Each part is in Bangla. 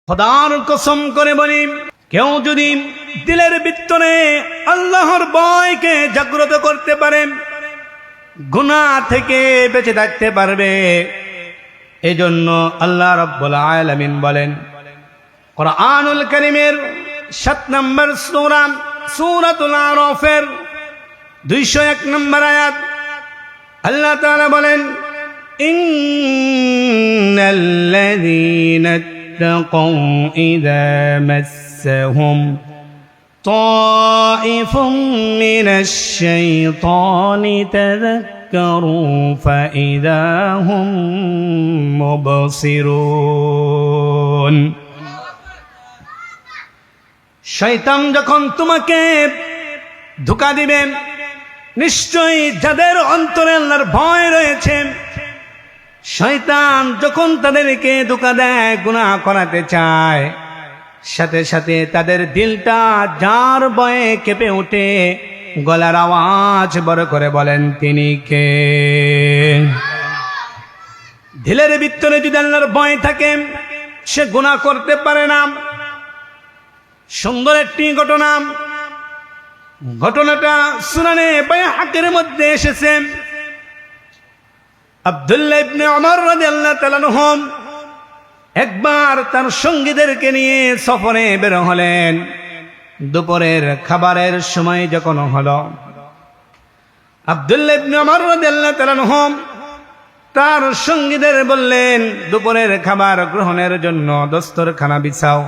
খোদার কসম করে বলি, কেউ যদি দিলের ভিতরে আল্লাহর ভয়কে জাগ্রত করতে পারে, গুনাহ থেকে বেঁচে থাকতে পারবে। এজন্য আল্লাহ রাব্বুল আলামিন বলেন কোরআনুল কারীমের 7 নম্বর সূরা সূরাতুল আরাফের 201 নম্বর আয়াত, আল্লাহ তাআলা বলেন ইন্নাল্লাযীনা ইত্তাকাউ ইযা মাসসাহুম তাইফুম মিনাশ শাইতানি তাযাক্কারু ফাইযা হুম মুবসিরুন। শয়তান যখন তোমাকে ধোঁকা দিবে, নিশ্চয়ই যাদের অন্তরে আল্লাহর ভয় রয়েছে, শয়তান যখন তাদেরকে ধোঁকা দেয়, গুনাহ করাতে চায়, সাথে সাথে তাদের দিলটা যার ভয়ে কেঁপে ওঠে, গলার আওয়াজ বড় করে বলেন তিনি কে। দিলের ভিতরে যদি আল্লাহর ভয় থাকে, সে গুনাহ করতে পারে না। সুন্দর একটি ঘটনাটা সুনানে বাইহাকির মধ্যে এসেছে। আব্দুল্লাহ ইবনে ওমর রাদিয়াল্লাহু তাআলা আনহু একবার তার সঙ্গীদেরকে নিয়ে সফরে বের হলেন। দুপুরের খাবারের সময় যখন হলো, আব্দুল্লাহ ইবনে ওমর রাদিয়াল্লাহু তাআলা আনহু তার সঙ্গীদের বললেন, দুপুরের খাবার গ্রহণের জন্য দস্তরখানা বিছাও।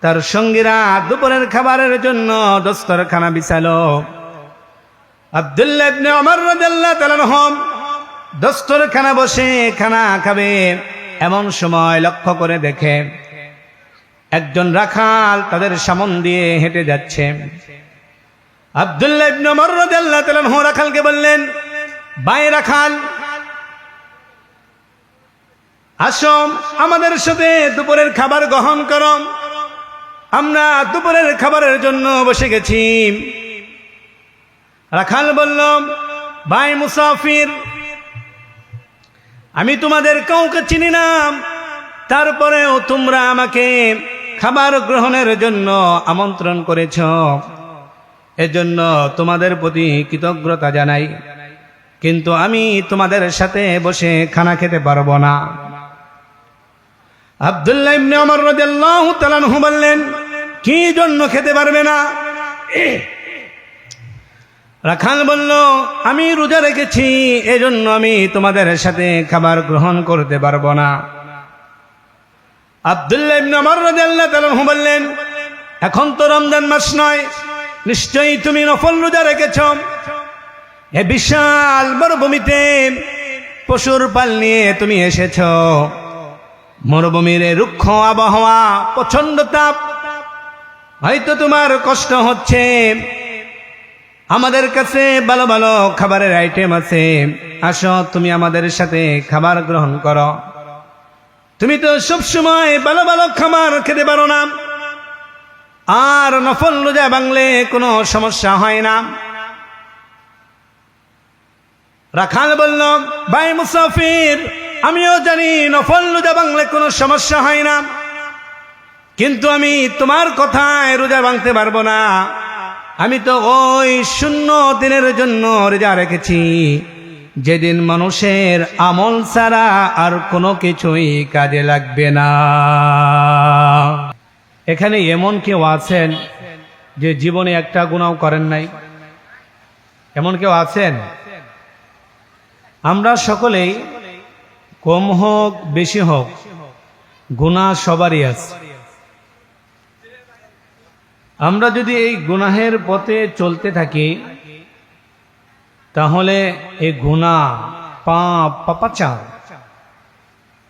তার সঙ্গীরা দুপুরের খাবারের জন্য দস্তরখানা বিছালো। আব্দুল্লাহ ইবনে ওমর রাদিয়াল্লাহু তাআলা আনহু দস্তরখানা বসে খানা খাবে, এমন সময় লক্ষ্য করে দেখে একজন রাখাল তাদের সামন দিয়ে হেঁটে যাচ্ছে। আব্দুল্লাহ ইবনে ওমর রাদিয়াল্লাহু তাআলা আনহু রাখালকে বললেন, ভাই রাখাল, আসো আমাদের সাথে দুপুরের খাবার গ্রহণ করো। আমরা দুপুরের খাবারের জন্য বসে গেছি। রাখাল বলল, ভাই মুসাফির, আমি তোমাদের কাউকে চিনি না, তারপরেও তোমরা আমাকে খাবার গ্রহণের জন্য আমন্ত্রণ করেছ, এজন্য তোমাদের প্রতি কৃতজ্ঞতা জানাই, কিন্তু আমি তোমাদের সাথে বসে খানা খেতে পারবো না। আব্দুল্লাহ ইবনে ওমর রাদিয়াল্লাহু তাআলা আনহু বললেন, কি জন্য খেতে পারবে না? রাখাল বলল, আমি রোজা রেখেছি, এজন্য আমি তোমাদের সাথে খাবার গ্রহণ করতে পারবো না। আব্দুল্লাহ ইবনে ওমর রাদিয়াল্লাহু তাআলা আনহু বললেন, এখন তো রমজান মাস নয়, নিশ্চয়ই তুমি নফল রোজা রেখেছ। এ বিশাল মরুভূমিতে পশুর পাল নিয়ে তুমি এসেছ। মরুভূমির রুক্ষ আবহাওয়া, প্রচন্ড তাপ, হয়তো তোমার কষ্ট হচ্ছে। আমাদের কাছে ভালো ভালো খাবারের আইটেম আছে, আসো তুমি আমাদের সাথে খাবার গ্রহণ করো। তুমি তো সবসময় ভালো ভালো খাবার খেতে পারো না, আর নফল রোজা ভাঙলে কোনো সমস্যা হয় না। রাখাল বলল, ভাই মুসাফির, আমিও জানি নফল রোজা ভাঙলে কোনো সমস্যা হয় না, কিন্তু আমি তোমার কথায় রোজা ভাঙতে পারবো না। আমি তো ওই 0 দিনের জন্য রোজা রেখেছি, যেদিন মানুষের আমল ছাড়া আর কোনো কিছুই কাজে লাগবে না। এখানে এমন কেউ আছেন যে জীবনে একটা গুনাহ করেন নাই? এমন কেউ আছেন? আমরা সকলেই কম হোক বেশি হোক গুনাহ সবারই আছে। আমরা যদি এই গুনাহের পথে চলতে থাকি, তাহলে এই গুনাহ পাপাচার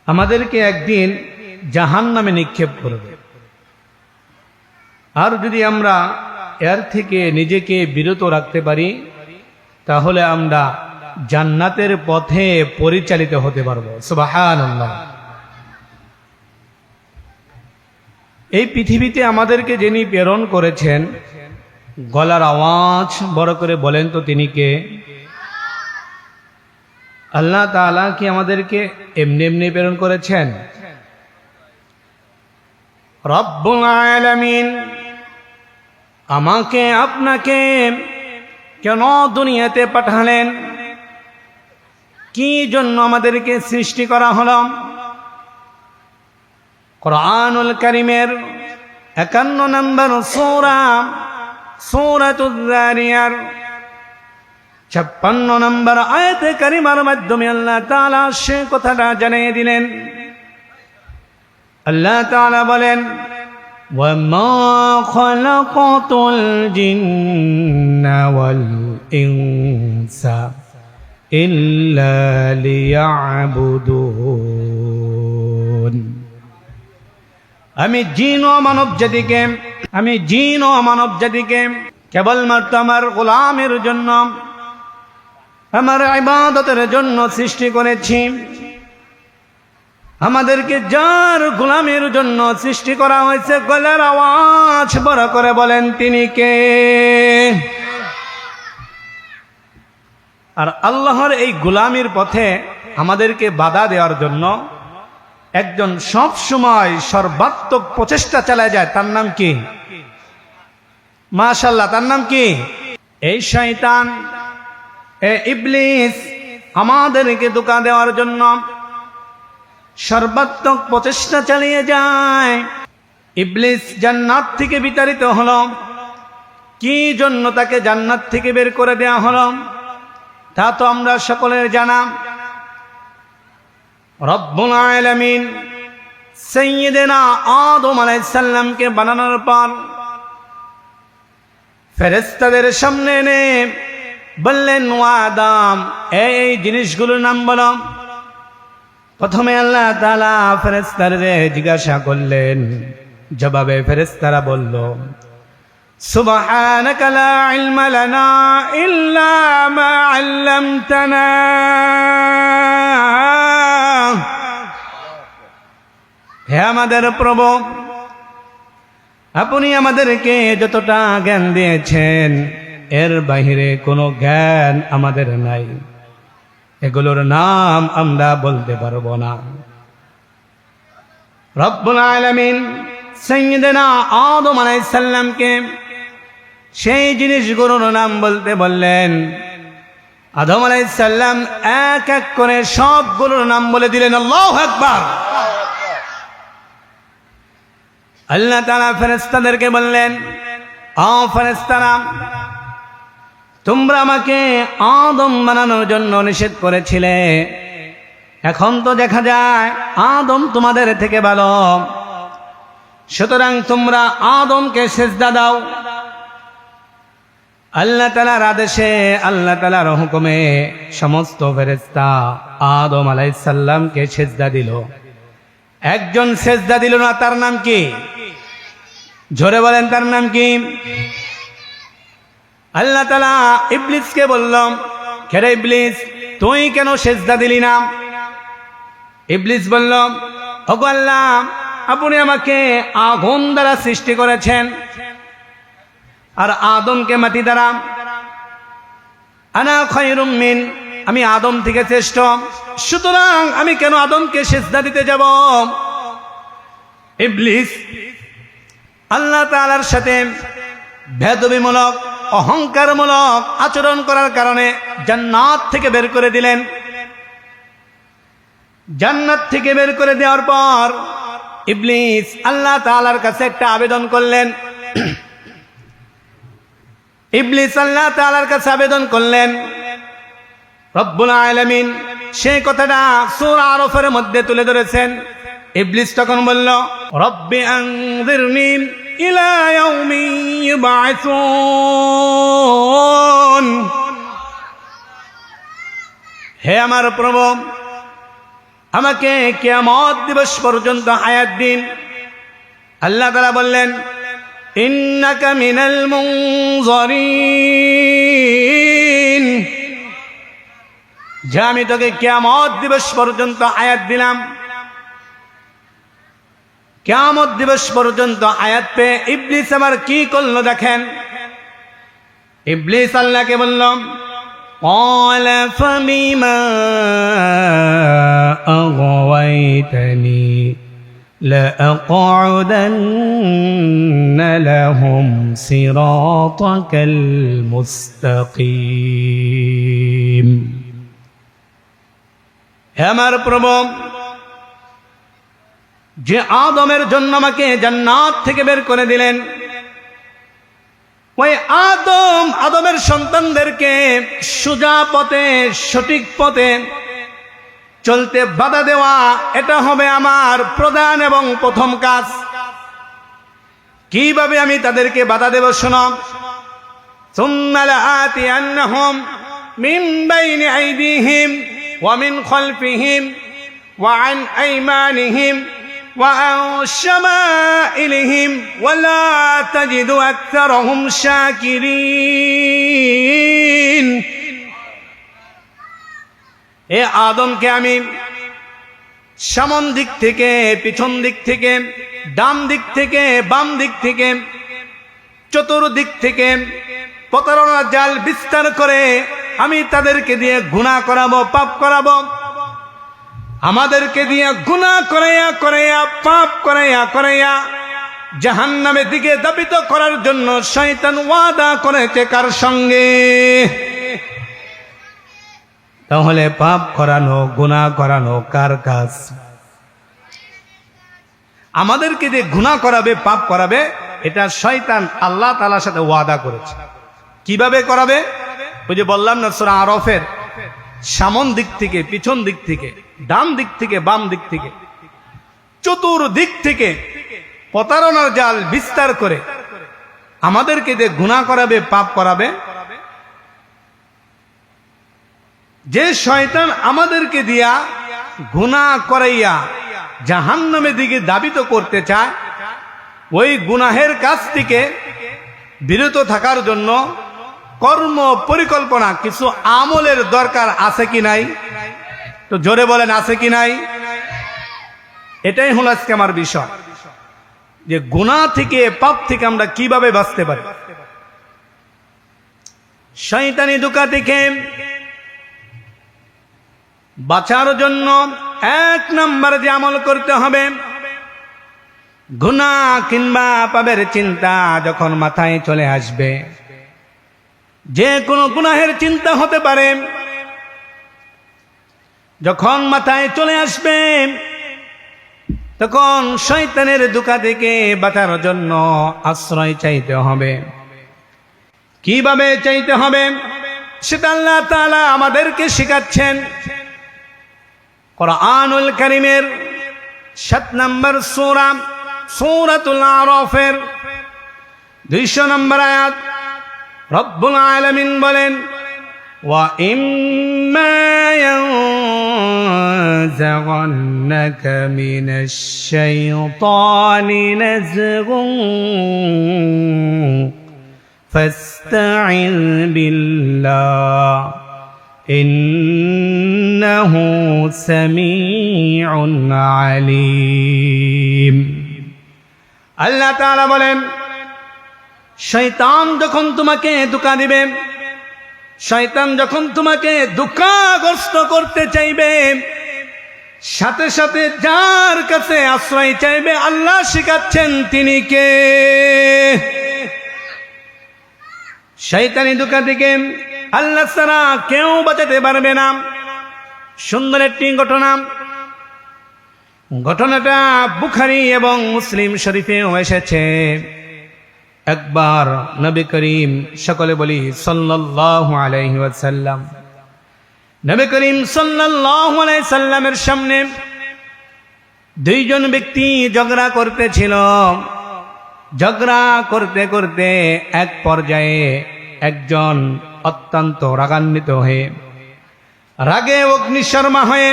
আমাদেরকে একদিন জাহান্নামে নিক্ষেপ করবে। আর যদি আমরা এর থেকে নিজেকে বিরত রাখতে পারি, তাহলে আমরা জান্নাতের পথে পরিচালিত হতে পারবো। সুবহানাল্লাহ। এই পৃথিবীতে আমাদেরকে যিনি প্রেরণ করেছেন, গলার আওয়াজ বড় করে বলেন তো তিনি কে? আল্লাহ তাআলা কি আমাদেরকে এমনি এমনি প্রেরণ করেছেন? রব্বুল আলামিন আমাকে আপনাকে কেন দুনিয়াতে পাঠালেন, কি জন্য আমাদেরকে সৃষ্টি করা হলো? কুরআনুল কারীমের 51 নম্বর সূরা সূরাতুয যারিয়ার 56 নম্বর আয়াতে কারিমার মাধ্যমে আল্লাহ তাআলা সে কথাটা জানিয়ে দিলেন। আল্লাহ তাআলা বলেন, ওয়ামা খালাকাতুল জিন্না ওয়াল ইনসা ইল্লা লিয়াবুদুন। আমি জিন ও মানব জাতিকে কেবলমাত্র আমার গোলামের জন্য, আমার ইবাদতের জন্য সৃষ্টি করেছি। আমাদেরকে যার গোলামের জন্য সৃষ্টি করা হয়েছে, গলার আওয়াজ বড় করে বলেন তিনি কে? আর আল্লাহর এই গোলামির পথে আমাদেরকে বাধা দেওয়ার জন্য একজন সব সময় সর্বাত্মক প্রচেষ্টা চালায় যায়, তার নাম কি? মাশাআল্লাহ, তার নাম কি? এই শয়তান, ইবলিস আমাদেরকে ধোঁকা দেওয়ার জন্য সর্বাত্মক প্রচেষ্টা চালিয়ে যায়। ইবলিস জান্নাত থেকে বিতাড়িত হলো। কি জন্য তাকে জান্নাত থেকে বের করে দেওয়া হলো তা তো আমরা সকলের জানা। রব্বুল আলামিন সাইয়্যিদিনা আদম আলাইহিস সালামকে বানানোর পর ফেরেশতাদের সামনে এনে বললেন, ও আদম, এই জিনিসগুলোর নাম বলো। প্রথমে আল্লাহ তাআলা ফেরেশতাদের জিজ্ঞাসা করলেন, জবাবে ফেরেশতারা বলল, সুবহানাকা লা ইলমা লানা ইল্লা মা আল্লামতানা। হে আমাদের প্রভু, আপনি আমাদেরকে যতটা জ্ঞান দিয়েছেন এর বাহিরে কোনো জ্ঞান আমাদের নাই, এগুলোর নাম আমরা বলতে পারবো না। রব্বুল আলামিন সাইয়্যিদিনা আদম আলাইহিস সালামকে সেই জিনিসগুলোর নাম বলতে বললেন। আদম আলাইহিস সালাম এক এক করে সবগুলোর নাম বলে দিলেন। আল্লাহু আকবার। আল্লাহ তাআলা ফেরেশতাদেরকে বললেন, ও ফেরেশতারা, তোমরা আমাকে আদম বানানোর জন্য নিষেধ করেছিলে, এখন তো দেখা যায় আদম তোমাদের থেকে ভালো, সুতরাং তোমরা আদমকে সিজদা দাও। আল্লাহ তাআলার আদেশে, আল্লাহ তাআলার হুকুমে সমস্ত ফেরেশতা আদম আলাইহিস সালামকে সিজদা দিল। একজন সিজদা দিল না, তার নাম কি? জোরে বলেন, তার নাম কি? আল্লাহ তাআলা ইবলিসকে বলল, হে ইবলিস, তুই কেন সিজদা দিলি না? ইবলিস বলল, ওগো আল্লাহ, আপনি আমাকে আগুন দ্বারা সৃষ্টি করেছেন আর আদমকে মাটি দ্বারা। আনা খায়রুম মিন, আমি আদম থেকে শ্রেষ্ঠ, সুতরাং আমি কেন আদমকে সিজদা দিতে যাব? ইবলিস আল্লাহ তাআলার সাথে বেয়াদবিমূলক, অহংকারমূলক আচরণ করার কারণে জান্নাত থেকে বের করে দিলেন। জান্নাত থেকে বের করে দেওয়ার পর ইবলিস আল্লাহ তাআলার কাছে একটা আবেদন করলেন। ইবলিস আল্লাহ তাআলার কাছে আবেদন করলেন। রব্বুল আলামিন সেই কথাটা সূরা আরাফের মধ্যে তুলে ধরেছেন। ইবলিস তখন বলল, রব্বি আনযিরনি ইলা ইয়াউমি ইউবআসুন। হে আমার প্রভু, আমাকে কিয়ামত দিবস পর্যন্ত হায়াত দিন। আল্লাহ তাআলা বললেন, ইন্নাকা মিনাল মুনযারিন, যে আমি তোকে কিয়ামত দিবস পর্যন্ত হায়াত দিলাম। কিয়ামত দিবস পর্যন্ত হায়াত পেয়ে ইবলিস আবার কি করলো দেখেন। ইবলিস আল্লাহকে বলল, قال فبما أغويتني لأقعدن لهم صراطك المستقيم হে আমার প্রভু, যে আদমের জন্য আমাকে জান্নাত থেকে বের করে দিলেন, ওই আদমের সন্তানদেরকে সোজা পথে, সঠিক পথে চলতে বাধা দেওয়া, এটা হবে আমার প্রধান এবং প্রথম কাজ। কিভাবে আমি তাদেরকে বাধা দেব শোনো। সুম্মা লাআতিয়ান্নাহুম মিন বাইনি আইদিহিম ওয়া মিন খালফিহিম ওয়া আন আইমানিহিম ওয়া আন শামাইলিহিম ওয়া লা তাজিদু আকতারাহুম শাকিরিন। এ আদমকে আমি সামন দিক থেকে, পিছন দিক থেকে, ডান দিক থেকে, বাম দিক থেকে, চতুর্দিক থেকে প্রতারণার জাল বিস্তার করে আমি তাদেরকে দিয়ে গুনাহ করাবো, পাপ করাবো। আমাদেরকে দিয়ে গুনাহ করাইয়া করাইয়া, পাপ করাইয়া করাইয়া জাহান্নামের দিকে ধাবিত করার জন্য শয়তান ওয়াদা করেছে কার সঙ্গে? তাহলে পাপ করানো, গুনাহ করানো কার কাজ? আমাদেরকে যে গুনাহ করাবে, পাপ করাবে, এটা শয়তান আল্লাহ তাআলার সাথে ওয়াদা করেছে। কিভাবে করাবে? ওই যে বললাম না সূরা আরাফের সামন দিক থেকে, পিছন দিক থেকে, ডান দিক থেকে, বাম দিক থেকে, চতুর্দিক থেকে প্রতারণার জাল বিস্তার করে আমাদেরকে যে গুনাহ করাবে, পাপ করাবে। যে শয়তান আমাদেরকে দিয়া গুনাহ করাইয়া জাহান্নামের দিকে ধাবিত করতে চায়, ওই গুনাহের কাছ থেকে বিরত থাকার জন্য কর্ম পরিকল্পনা, কিছু আমলের দরকার আছে কি নাই? তো জোরে বলেন, আছে কি নাই? এটাই হলো আজকে আমার বিষয়, যে গুনাহ থেকে, পাপ থেকে আমরা কিভাবে বাঁচতে পারি। শয়তানি ধোঁকা থেকে বাঁচার জন্য এক নম্বর যে আমল করতে হবে, গুনাহ কিংবা পাপের চিন্তা যখন মাথায় চলে আসবে, যে কোনো গুনাহের চিন্তা হতে পারে, যখন মাথায় চলে আসবে তখন শয়তানের ধোঁকা থেকে বাঁচার জন্য আশ্রয় চাইতে হবে। কিভাবে চাইতে হবে সেটা আল্লাহ তাআলা আমাদেরকে শেখাচ্ছেন। কুরআনুল কারীমের ৭ নম্বর সূরা, সূরাতুল আরাফের ২০০ নম্বর আয়াত, রব্বুল আলামিন বলেন, ওয়া ইম্মা ইয়ানজাগান্নাকা মিনাশ শাইতানি নাযগুন ফাস্তাইয বিল্লাহ ইন্নাহু সামিউন আলীম। আল্লাহ তাআলা বলেন, শয়তান যখন তোমাকে ধোঁকা দিবে, শয়তান যখন তোমাকে ধোঁকাগ্রস্ত করতে চাইবে, সাথে সাথে যার কাছে আশ্রয় চাইবে, আল্লাহ শিখাচ্ছেন তিনি কে? শয়তানি ধোঁকা থেকে আল্লাহ ছাড়া কেউ বাঁচাতে পারবে না। সুন্দর একটি ঘটনাটা বুখারী এবং মুসলিম শরীফেও এসেছে। একবার নবী করিম, সকলে বলি সাল্লাল্লাহু আলাইহি ওয়াসাল্লাম, নবী করিম সাল্লাল্লাহু আলাইহি সাল্লামের সামনে দুইজন ব্যক্তি ঝগড়া করতেছিল। ঝগড়া করতে করতে এক পর্যায়ে একজন অত্যন্ত রাগান্বিত হয়ে, রাগে অগ্নিশর্মা হয়ে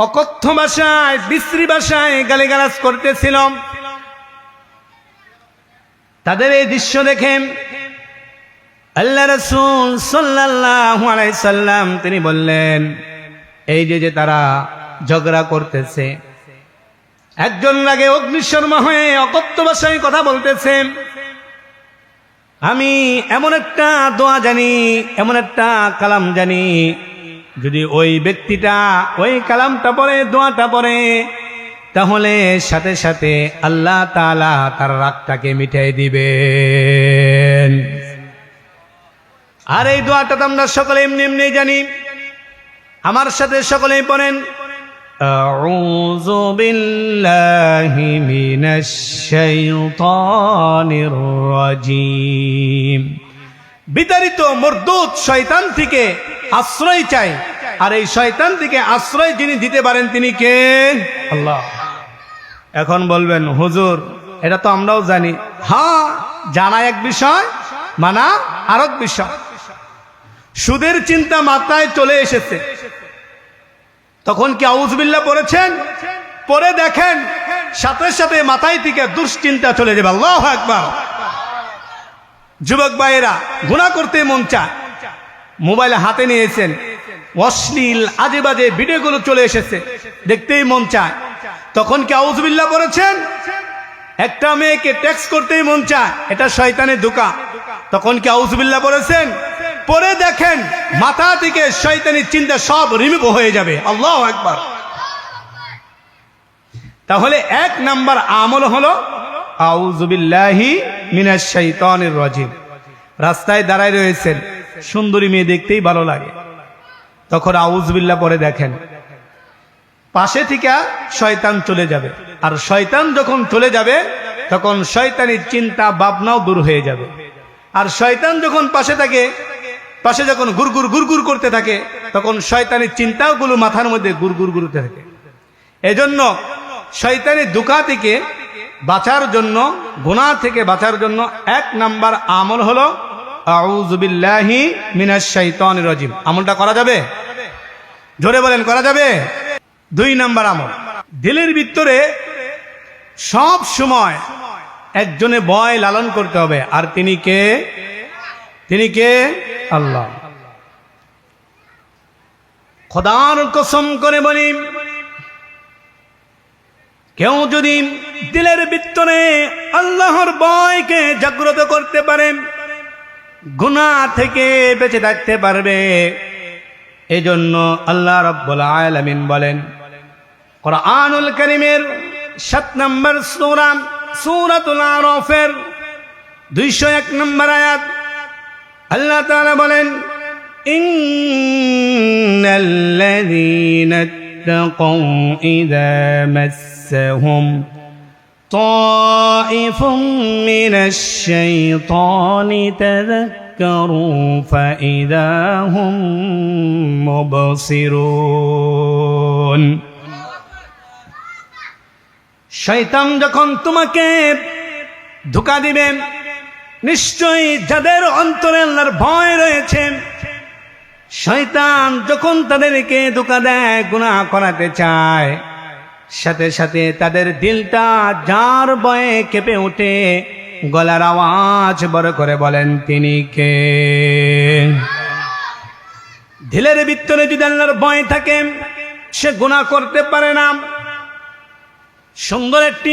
অকথ্য ভাষায়, বিশ্রী ভাষায় গালিগালাজ করতেছিল। তাদের এই দৃশ্য দেখে আল্লাহ রাসূল সাল্লাল্লাহু আলাইহি সাল্লাম তিনি বললেন, এই যে তারা ঝগড়া করতেছে, একজন রাগে অগ্নিশর্মা হয়ে অকথ্য ভাষায় কথা বলতেছে, আমি এমন একটা দোয়া জানি, এমন একটা কালাম জানি, যদি ওই ব্যক্তিটা ওই কালামটা পড়ে, দোয়াটা পড়ে, তাহলে সাথে সাথে আল্লাহ তাআলা তার রাগটাকে মিটাই দিবেন। আর এই দোয়াটা তো আমরা সকলে এমনি এমনি জানি। আমার সাথে সকলেই পড়েন, আউযু বিল্লাহি মিনাশ শাইতানির রাজীম। বিতাড়িত মরদুদ শয়তান থেকে আশ্রয় চাই, আর এই শয়তান থেকে আশ্রয় যিনি দিতে পারেন তিনি কে? আল্লাহ। এখন বলবেন হুজুর এটা তো আমরাও জানি। হ্যাঁ, জানা এক বিষয়, মানা আরেক বিষয়। সুদের চিন্তা মাথায় চলে এসেছে, তখন কি আউযুবিল্লাহ পড়েছেন? পরে দেখেন সাথে সাথে মাথায় থেকে দুশ্চিন্তা চলে যাবে। আল্লাহু আকবার। যুবক ভাইয়েরা, গুনাহ করতে মন চায়, মোবাইল হাতে নিয়েছেন, অশ্লীল আজে বাজে ভিডিওগুলো চলে এসেছে, দেখতেই মন চায়, তখন কি আউযুবিল্লাহ পড়েছেন? একটা মেয়েকে টেক্সট করতেই মন চায়, এটা শয়তানের ধোঁকা, তখন কি আউযুবিল্লাহ পড়েছেন? পরে দেখেন মাথা থেকে শয়তানি চিন্তা সব রিমুভ হয়ে যাবে। আল্লাহু আকবার। তাহলে এক নাম্বার আমল হলো আউযু বিল্লাহি মিনাশ শাইতানির রাজীম। রাস্তায় দাঁড়ায় রয়েছেন, সুন্দরী মেয়ে দেখতেই ভালো লাগে, তখন আউযু বিল্লাহ পরে দেখেন পাশে থেকে শয়তান চলে যাবে। আর শয়তান যখন চলে যাবে তখন শয়তানির চিন্তা ভাবনাও দূর হয়ে যাবে। আর শয়তান যখন পাশে থাকে, পাশে যখন গুরগুর গুরগুর করতে থাকে, তখন শয়তানির চিন্তাগুলো মাথার মধ্যে গুরগুর করতে থাকে। এজন্য শয়তানের ধোঁকা থেকে বাঁচার জন্য, গুনাহ থেকে বাঁচার জন্য এক নাম্বার আমল হলো আউযু বিল্লাহি মিনাশ শাইতানির রাজীম। আমলটা করা যাবে? জোরে বলেন, করা যাবে? দুই নাম্বার আমল, দিলের ভিতরে সব সময় একজনে ভয় লালন করতে হবে, আর তিনি কে? তিনি কে? আল্লাহ। খোদার কসম করে বলি, কেউ যদি দিলের ভিতরে আল্লাহর ভয়কে জাগ্রত করতে পারে, গুনাহ থেকে বেঁচে থাকতে পারবে। এজন্য আল্লাহ রাব্বুল আলামিন বলেন কোরআনুল কারীমের ৭ নম্বর সূরা সূরাতুল আরাফের ২০১ নম্বর আয়াত, আল্লাহ তাআলা বলেন ইন্নাল্লাযীনা ইত্তাকাউ ইযা মাসসাহুম তাইফুম মিনাশ শাইতানি তাযাক্কারু ফাইযা হুম মুবসিরুন। শয়তান যখন তোমাকে ধোঁকা দিবে, নিশ্চয়ই যাদের অন্তরে আল্লাহর ভয় রয়েছে, শয়তান যখন তাদেরকে ধোঁকা দেয়, গুনাহ করাতে চায়, সাথে সাথে তাদের দিলটা যার ভয়ে কেঁপে ওঠে, গলার আওয়াজ বড় করে বলেন তিনি কে? দিলের ভিতরে যদি আল্লাহর ভয় থাকে, সে গুনাহ করতে পারে না। সুন্দর একটি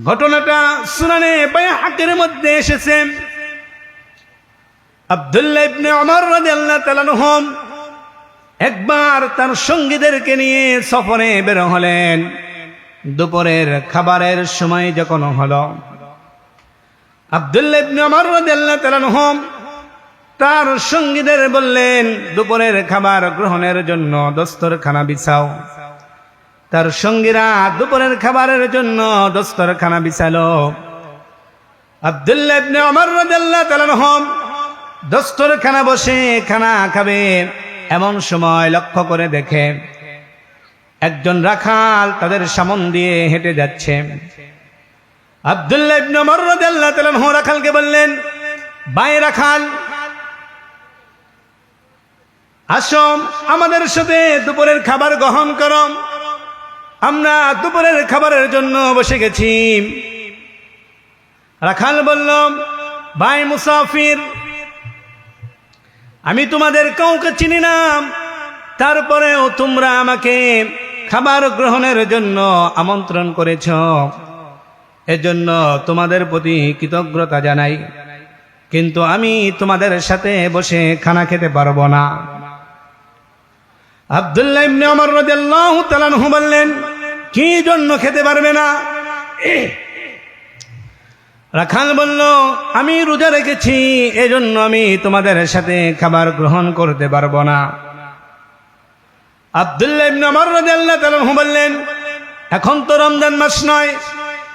ঘটনাটা সুনানে বাইহাকির মধ্যে এসেছে। আব্দুল্লাহ ইবনে ওমর রাদিয়াল্লাহু তাআলা আনহু একবার তার সঙ্গীদেরকে নিয়ে সফরে বের হলেন। দুপুরের খাবারের সময় যখন হলো, আব্দুল্লাহ ইবনে ওমর রাদিয়াল্লাহু তাআলা আনহু তার সঙ্গীদের বললেন, দুপুরের খাবার গ্রহণের জন্য দস্তরখানা বিছাও। তার সঙ্গীরা দুপুরের খাবারের জন্য দস্তরখানা বিছালো। আব্দুল্লাহ ইবনে ওমর রাদিয়াল্লাহু তাআলা আনহু দস্তরখানা বসে খানা খাবে, এমন সময় লক্ষ্য করে দেখে একজন রাখাল তাদের সামন দিয়ে হেঁটে যাচ্ছে। আব্দুল্লাহ ইবনে ওমর রাদিয়াল্লাহু তাআলা আনহু রাখালকে বললেন, ভাই রাখাল, আসো আমাদের সাথে দুপুরের খাবার গ্রহণ করো। আমরা দুপুরের খাবারের জন্য বসে গেছি। রাখাল বলল, ভাই মুসাফির, আমি তোমাদের কাউকে চিনি না, তারপরেও তোমরা আমাকে খাবার গ্রহণের জন্য আমন্ত্রণ করেছ, এজন্য তোমাদের প্রতি কৃতজ্ঞতা জানাই, কিন্তু আমি তোমাদের সাথে বসে খানা খেতে পারবো না। আব্দুল্লাহ ইবনে ওমর রাদিয়াল্লাহু তাআলা আনহু বললেন, কি জন্য খেতে পারবে না? রাখাল বলল, আমি রোজা রেখেছি, এজন্য আমি তোমাদের সাথে খাবার গ্রহণ করতে পারবো না। আব্দুল্লাহ ইবনে ওমর রাদিয়াল্লাহু তাআলা আনহু বললেন, এখন তো রমজান মাস নয়,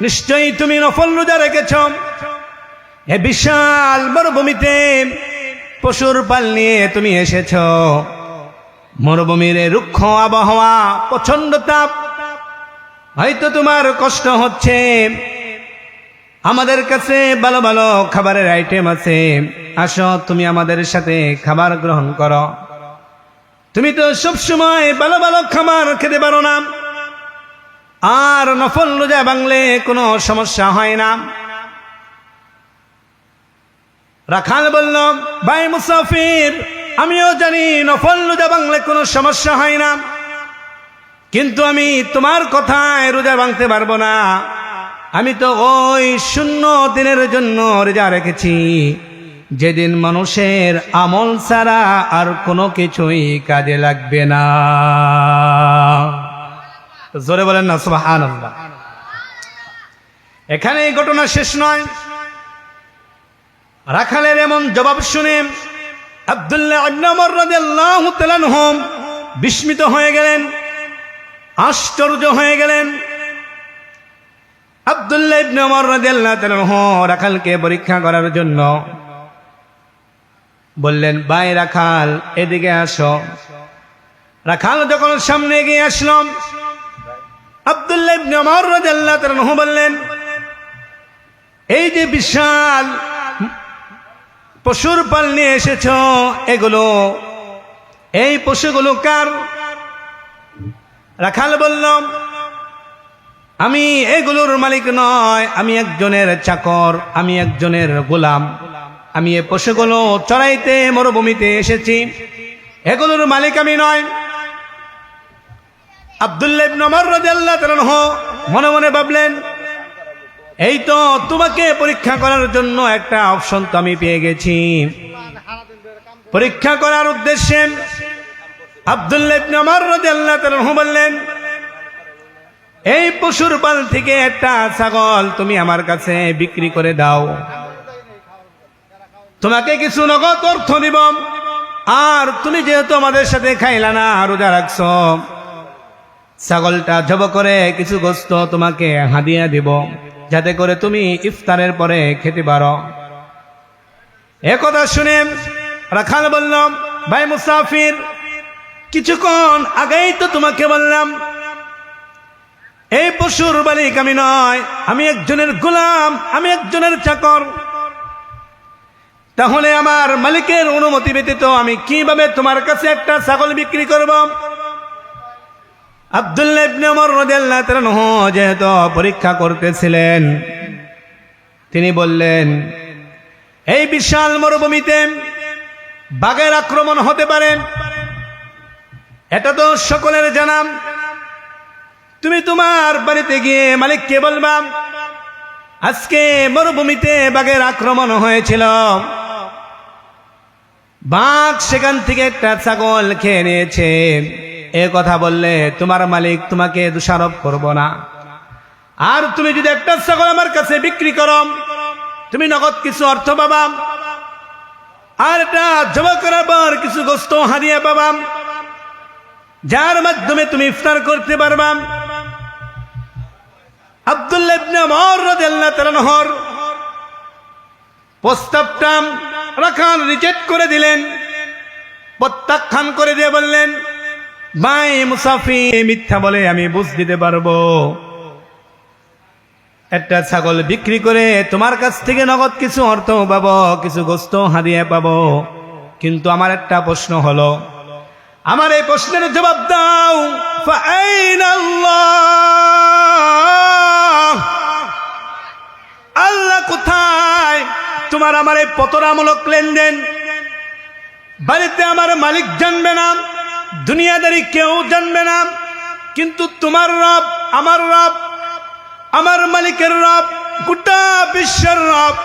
নিশ্চয়ই তুমি নফল রোজা রেখেছ। এ বিশাল মরুভূমিতে পশুর পাল নিয়ে তুমি এসেছ। মরুভূমির রুক্ষ আবহাওয়া, প্রচন্ড তাপ, হয়তো তোমার কষ্ট হচ্ছে। আমাদের কাছে ভালো ভালো খাবারের আইটেম আছে, আসো তুমি আমাদের সাথে খাবার গ্রহণ করো। তুমি তো সবসময় ভালো ভালো খাবার খেতে পারো না, আর নফল রোজা ভাঙলে কোনো সমস্যা হয় না। রাখাল বলল, ভাই মুসাফির, আমিও জানি নফল রোজা ভাঙলে কোনো সমস্যা হয় না, কিন্তু আমি তোমার কথায় রোজা ভাঙতে পারবো না। আমি তো ওই 0 দিনের জন্য রোজা রেখেছি, যেদিন মানুষের আমল ছাড়া আর কোনো কিছুই কাজে লাগবে না। জোরে বলেন না সুবহানাল্লাহ। এখানে এই ঘটনা শেষ নয়। রাখালের এমন জবাব শুনে আব্দুল্লাহ ইবনে ওমর রাদিয়াল্লাহু তাআলা আনহু বিস্মিত হয়ে গেলেন, আশ্চর্য হয়ে গেলেন। আব্দুল্লাহ ইবনে ওমর রাদিয়াল্লাহু তাআলা আনহু রাখালকে পরীক্ষা করার জন্য বললেন, ভাই রাখাল, এদিকে আসো। রাখাল যখন সামনে এগিয়ে আসলো, আব্দুল্লাহ ইবনে ওমর রাদিয়াল্লাহু তাআলা আনহু বললেন, এই যে বিশাল পশুর পাল নিয়ে এসেছ, এগুলো, এই পশুগুলো কার? রাখাল বলল, আমি এগুলোর মালিক নয়, আমি একজনের চাকর, আমি একজনের গোলাম। আমি এই পশুগুলো চড়াইতে মরুভূমিতে এসেছি, এগুলোর মালিক আমি নয়। আব্দুল্লাহ ইবনে ওমর রাদিয়াল্লাহু তাআলা আনহু মনে মনে ভাবলেন, এই তো তোমাকে পরীক্ষা করার জন্য একটা অপশন তো আমি পেয়ে গেছি। পরীক্ষা করার উদ্দেশ্যে আব্দুল্লাহ ইবনে ওমর রাদিয়াল্লাহু তাআলা আনহু বললেন, এই পশুর পাল থেকে একটা ছাগল তুমি আমার কাছে বিক্রি করে দাও, তোমাকে কিছু নগদ অর্থ দিব, আর তুমি যেহেতু আমাদের সাথে খাইলা না, রোজা রাখছো, ছাগলটা জব করে কিছু গোশত তোমাকে হাদিয়া দিব, যাতে করে তুমি ইফতারের পরে খেতে পারো। একথা শুনে রাখাল বলল, ভাই মুসাফির, কিছুক্ষণ আগেই তো তোমাকে বললাম এই পশুর মালিক আমি নয়, আমি একজনের গোলাম, আমি একজনের চাকর। তাহলে আমার মালিকের অনুমতি ব্যতীত আমি কিভাবে তোমার কাছে একটা ছাগল বিক্রি করব? আব্দুল্লাহ ইবনে ওমর রাদিয়াল্লাহু তাআলা আনহু যেহেতু পরীক্ষা করতেছিলেন, তিনি বললেন, এই বিশাল মরুভূমিতে বাঘের আক্রমণ হতে পারে, এটা তো সকলের জানা। তুমি তোমার বাড়িতে গিয়ে মালিককে বলবা, আজকে মরুভূমিতে বাঘের আক্রমণ হয়েছিল, বাঘ সেখান থেকে একটা ছাগল খেয়ে নিয়েছে। এ কথা বললে তোমার মালিক তোমাকে দোষারোপ করব না। আর তুমি যদি একটা ছাগল আমার কাছে বিক্রি করো, তুমি নগদ কিছু অর্থ পাবা, আর এটা জমা করার পর কিছু গোশত হাদিয়া পাবা, যার মাধ্যমে তুমি ইফতার করতে পারবা। আব্দুল্লাহ ইবনে ওমর রাদিয়াল্লাহু তাআলা আনহুর প্রস্তাবটা রাখাল রিজেক্ট করে দিলেন, প্রত্যাখ্যান করে দিয়ে বললেন, ভাই মুসাফির, মিথ্যা বলে আমি বুঝ দিতে পারবো, একটা ছাগল বিক্রি করে তোমার কাছ থেকে নগদ কিছু অর্থ পাবো, কিছু গোশত হাদিয়া পাবো, কিন্তু আমার একটা প্রশ্ন হলো, আমার এই প্রশ্নের জবাব দাও, আল্লাহ কোথায়? তোমার আমার এই প্রতারণামূলক লেনদেন বাড়িতে আমার মালিক জানবে না, দুনিয়াদারি কেউ জানবে না, কিন্তু তোমার রব, আমার মালিকের রব, গোটা বিশ্বের রব,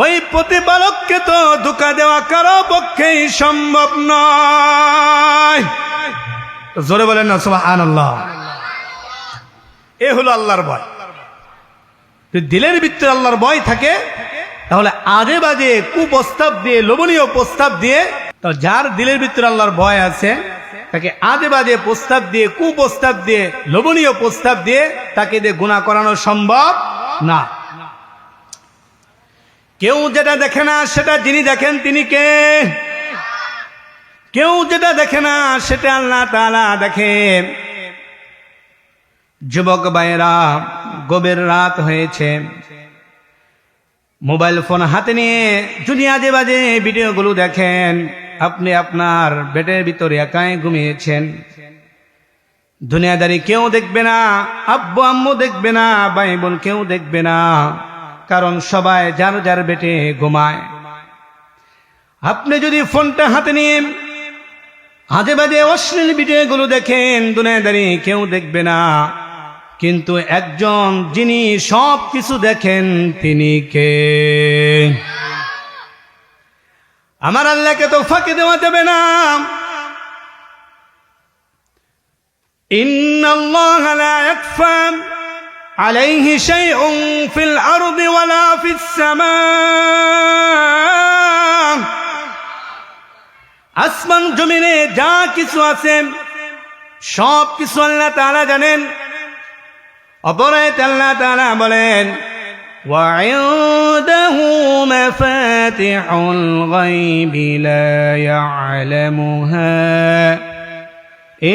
ওই প্রতিপালককে তো ধোঁকা দেওয়া কারো পক্ষেই সম্ভব নয়। জোরে বলেন না সুবহানাল্লাহ। এ হলো আল্লাহর ভয়। যদি দিলের ভিতরে আল্লাহর ভয় থাকে তাহলে আজে বাজে কুপ্রস্তাব দিয়ে, লোভনীয় প্রস্তাব দিয়ে, তো যার দিলের ভিতরে আল্লাহর ভয় আছে তাকে আজে বাজে প্রস্তাব দিয়ে, কুপ্রস্তাব দিয়ে, লোভনীয় প্রস্তাব দিয়ে তাকে দিয়ে গুনাহ করানো সম্ভব না। কেউ যেটা দেখে না সেটা যিনি দেখেন তিনি কে? কেউ যেটা দেখে না সেটা আল্লাহ তাআলা দেখেন। যুবক ভাইয়েরা, গভীর রাত হয়েছে, মোবাইল ফোন হাতে নিয়ে যদি আজে বাজে ভিডিওগুলো দেখেন, আপনি আপনার বেডের ভিতরে একাই ঘুমিয়েছেন, দুনিয়াদারি কেউ দেখবে না, আব্বু আম্মু দেখবে না, ভাই বোন কেউ দেখবে না, কারণ সবাই যার যার বেডে ঘুমায়। আপনি যদি ফোনটা হাতে নিয়ে আজে বাজে অশ্লীল ভিডিওগুলো দেখেন, দুনিয়াদারি কেউ দেখবে না, কিন্তু একজন যিনি সব কিছু দেখেন তিনি কে? আমার আল্লাহকে তো ফাঁকি দেওয়া যাবে না। ইন্নাল্লাহা লা ইয়াখফা আলাইহি শাইউন ফিল আরদি ওয়ালা ফিস সামা। আসমান জমিনে যা কিছু আছে সব কিছু আল্লাহ তাআলা জানেন। অপরায়তে আল্লাহ তাআলা বলেন, وعنده مفاتح الغيب لا يعلمها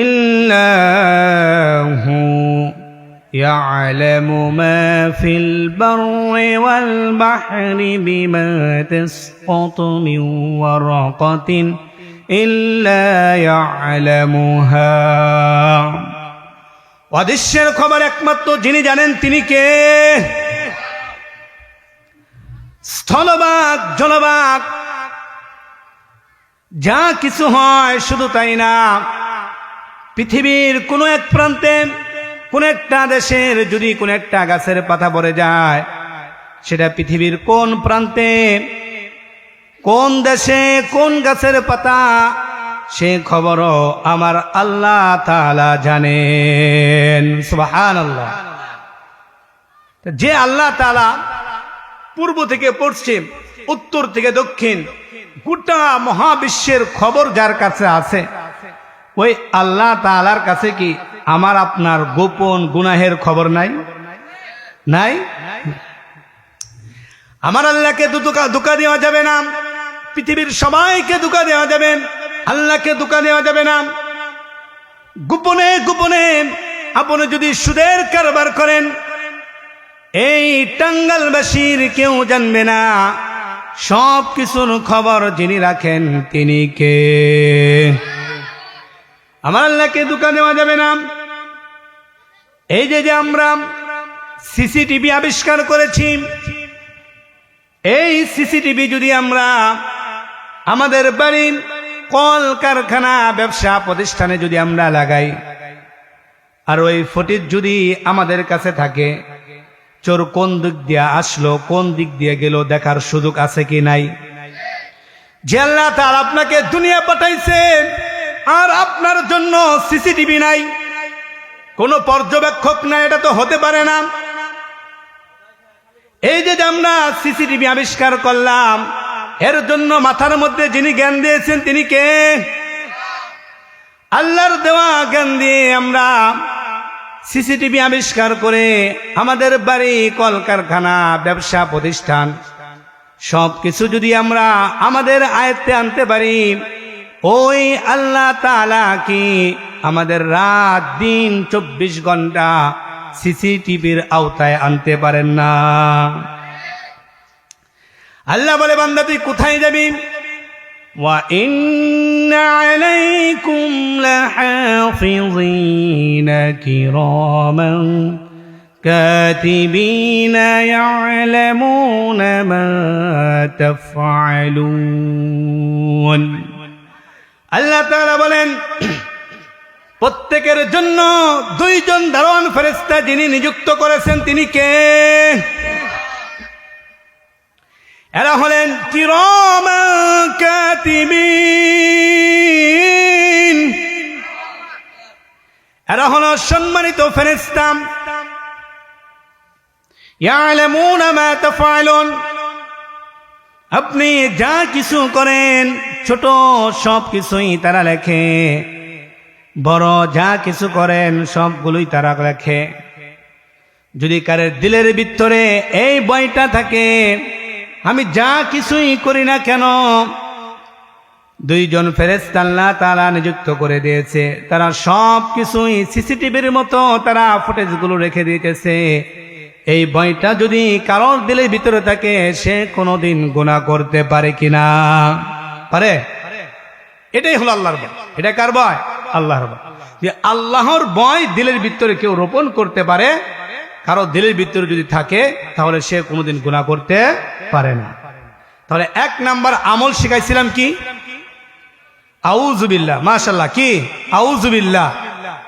إلا هو يعلم ما في البر والبحر بما تسقط من ورقة إلا يعلمها। অদৃশ্যের খবর একমাত্র যিনি জানেন তিনি কে? স্থলভাগ, জলভাগ, যা কিছু হয় শুধু তাই না, পৃথিবীর কোনো এক প্রান্তে কোন একটা দেশের যদি কোন একটা গাছের পাতা পড়ে যায়, সেটা পৃথিবীর কোন প্রান্তে, কোন দেশে, কোন গাছের পাতা, সে খবরও আমার আল্লাহ তাআলা জানেন। সুবহানাল্লাহ। যে আল্লাহ তাআলা পূর্ব থেকে পশ্চিম, উত্তর থেকে দক্ষিণ, গোটা মহাবিশ্বের খবর যার কাছে আছে, ওই আল্লাহ তাআলার কাছে কি আমার আপনার গোপন গুনাহের খবর নাই? নাই। আমার আল্লাহকে ধোঁকা দেওয়া যাবে না, পৃথিবীর সবাইকে ধোঁকা দেওয়া যাবে, আল্লাহকে ধোঁকা দেওয়া যাবে না। গোপনে গোপনে আপনি যদি সুদের কারবার করেন, এই টাঙ্গাইলবাসীর কেউ জানবে না। সব কিছুর খবর যিনি রাখেন তিনি কে? আমার আল্লাহকে ধোঁকা দেওয়া যাবে না। এই যে আমরা সিসিটিভি আবিষ্কার করেছি, এই সিসিটিভি যদি আমরা আমাদের বাড়ি, কল কারখানা, ব্যবসা প্রতিষ্ঠানে যদি আমরা লাগাই, আর ওই ফুটেজ যদি আমাদের কাছে থাকে, চোর কোন দিক দিয়ে আসলো, কোন দিক দিয়ে গেল দেখার সুযোগ আছে কি নাই? যে আল্লাহ তাআলা আপনাকে দুনিয়া পাঠাইছে আর আপনার জন্য সিসিটিভি নাই, কোনো পর্যবেক্ষক নাই, এটা তো হতে পারে না। এই যে আমরা সিসিটিভি আবিষ্কার করলাম, এর জন্য মাথার মধ্যে যিনি জ্ঞান দিয়েছেন তিনি কে? আল্লাহর দেওয়া জ্ঞান দিয়ে আমরা সিসিটিভি আবিষ্কার করে আমাদের বাড়ি, কলকারখানা, ব্যবসা প্রতিষ্ঠান সবকিছু যদি আমরা আমাদের আয়ত্তে আনতে পারি, ওই আল্লাহ তাআলা কি আমাদের রাত দিন 24 ঘন্টা সিসিটিভির আওতায় আনতে পারেন না? আল্লাহ বলে, বান্দা তুই কোথায় যাবি? ওয়া ইন্না আলাইকুম লাহাফিযিনা কিরামান কাতিবিনা ইয়ালামুনা মা তাফআলুন। আল্লাহ তাআলা বলেন, প্রত্যেকের জন্য 2 জন দারোয়ান ফেরেশতা যিনি নিযুক্ত করেছেন তিনি কে? এরা হলেন কিরামান কাতিবিন। এরা হলো সম্মানিত ফেরেশতা, ইয়ালামুনা মা তাফআলুন, আপনি যা কিছু করেন ছোট সব কিছুই তারা লেখে, বড় যা কিছু করেন সবগুলোই তারা লেখে। যদি কারোর দিলের ভিতরে এই বইটা থাকে, আমি যা কিছুই করি না কেন, দুইজন ফেরেশতা আল্লাহ তাআলা নিযুক্ত করে দিয়েছে, তারা সব কিছুই সিসিটিভির মতো তারা ফুটেজগুলো রেখে দিতেছে। এই বইটা যদি কারোর দিলের ভিতরে থাকে, সে কোনোদিন গুনাহ করতে পারে কিনা? পারে? এটাই হলো আল্লাহর ভয়। এটা কার ভয়? আল্লাহর ভয়। যে আল্লাহর ভয় দিলের ভিতরে কেউ রোপণ করতে পারে, কারো দিলের ভিতরে যদি থাকে, তাহলে সে কোনোদিন গুনাহ করতে পারে না। তাহলে 1 নাম্বার আমল শিখাইছিলাম কি? আউযুবিল্লাহ। মাশাআল্লাহ, কি? আউযুবিল্লাহ।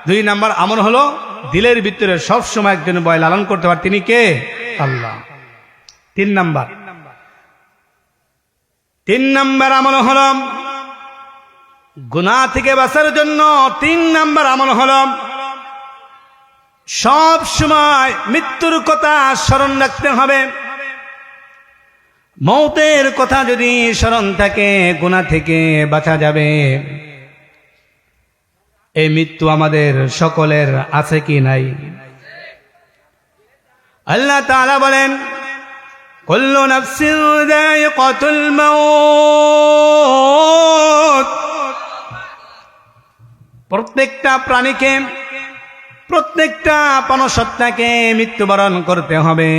2 নাম্বার আমল হলো দিলের ভিতরে সব সময় একজন ভয় লালন করতে পারে, তিনি কে? আল্লাহ। 3 নাম্বার আমল হলো গুনাহ থেকে বাঁচার জন্য 3 নাম্বার আমল হলো সব সময় মৃত্যুর কথা স্মরণ রাখতে হবে। মৌতের কথা যদি স্মরণ থাকে, গুনাহ থেকে বাঁচা যাবে। এই মৃত্যু আমাদের সকলের আছে কি নাই? আল্লাহ তাআলা বলেন, কুল্লু নাফসিন যায়িকাতুল মাউত, প্রত্যেকটা প্রাণীকে, প্রত্যেকটা প্রাণসত্তাকে মৃত্যুবরণ করতে হবে।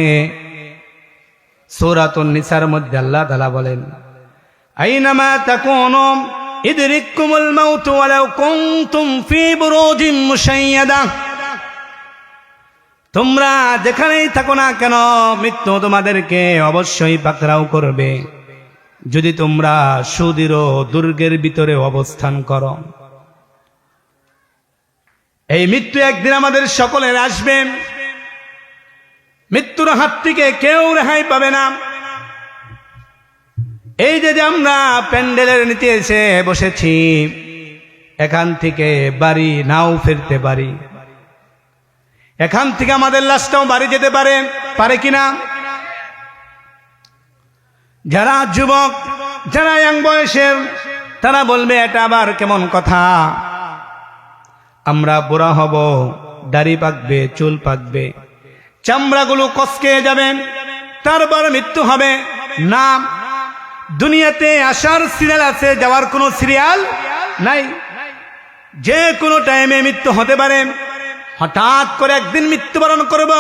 সূরাতুন নিসার মধ্যে আল্লাহ তাআলা বলেন, আইনামা তাকুনু ইদরিকুমুল মাউত ওয়ালাউ কুনতুম ফি বুরুজিম মুশাইয়াদা, তোমরা যেখানেই থাকো না কেন মৃত্যু তোমাদেরকে অবশ্যই পাকড়াও করবে, যদি তোমরা সুদৃঢ় দুর্গের ভিতরে অবস্থান করো। এই মৃত্যু একদিন আমাদের সকলের আসবে। মৃত্যুর হাত থেকে কেউ রেহাই পাবে না। এই যে আমরা প্যান্ডেলের নিচে এসে বসেছি, এখান থেকে বাড়ি নাও ফিরতে পারি, এখান থেকে আমাদের লাশটাও বাড়ি যেতে পারে, পারে কিনা? যারা যুবক, যারা ইয়াং বয়সের, তারা বলবে এটা আবার কেমন কথা, আমরা বুড়া হব, দাড়ি পাকবে, চুল পাকবে, চামড়াগুলো কচকে যাবে, তারপর মৃত্যু হবে। না, দুনিয়াতে আসার সিরিয়াল আছে, যাওয়ার কোনো সিরিয়াল নাই। যে কোনো টাইমে মৃত্যু হতে পারে। হঠাৎ করে একদিন মৃত্যুবরণ করব।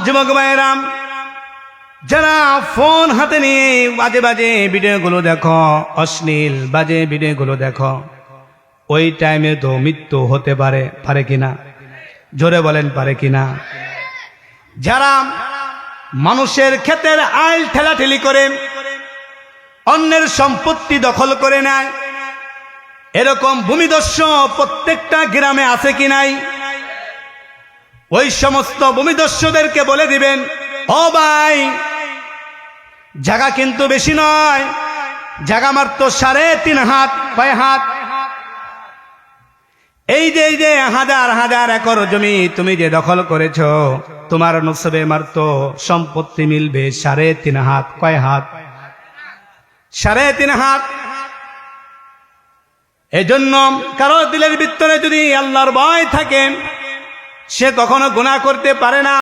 যুবক ভাইয়েরা, যারা ফোন হাতে নিয়ে বাজে বাজে ভিডিওগুলো দেখো, অশ্লীল বাজে ভিডিওগুলো দেখো, ওই টাইমে তো মৃত্যু হতে পারে, পারে কিনা? জোরে বলেন, পারে কিনা? যারা মানুষের ক্ষেতের আইল ঠেলাঠেলি করে, অন্যের সম্পত্তি দখল করে নেয়, এরকম ভূমিদস্যু প্রত্যেকটা গ্রামে আছে কি নাই? ওই সমস্ত ভূমিদস্যুদেরকে বলে দিবেন, ও ভাই, জায়গা কিন্তু বেশি নয়, জায়গা মাত্র 3.5 হাত। কয় হাত? এই যে হাজার হাজার একর জমি তুমি যে দখল করেছো, তোমার নসবে মাত্র সম্পত্তি মিলবে 3.5 হাত। কয় হাত? 3.5 হাত। এজন্য কারো দিলের ভিতরে যদি আল্লাহর ভয় থাকে, সে কখনো গুনাহ করতে পারে না।